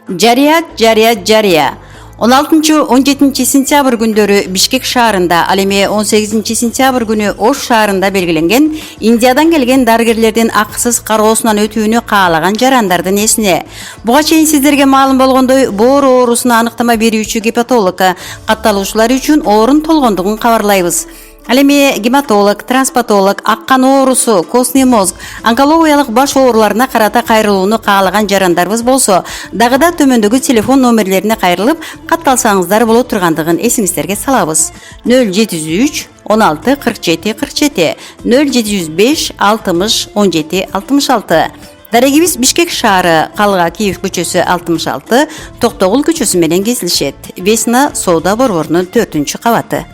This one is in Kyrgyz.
Жария. 16-17 сентябрь күндөрү Бишкек шаарында, ал эми 18 сентябрь күнү Ош шаарында белгиленген Индиядан келген дарыгерлердин акысыз кароосунан өтүүнү каалаган жарандардын эсине. Буга чейин сиздерге маалым болгондой, боор оорусуна аныктама берүүчү гепатолог катталуучулар үчүн орун толгондугун кабарлайбыз. Ал эми гематолог, транспатолог, аккан оорусу, костный мозг, онкологиялык баш ооруларына карата кайрылууну каалаган жарандарыбыз болсо, дагы да төмөндөгү телефон номерлерине кайрылып, катталсаңыздар боло тургандыгын эсиңиздерге салабыз. 0703 16 47 47, 0705 60 17 66. Дарегибиз Бишкек шаары, Калга Киев көчөсү 66, Токтогул көчөсү менен кесилишет. Весна соода борборунун 4-кабаты.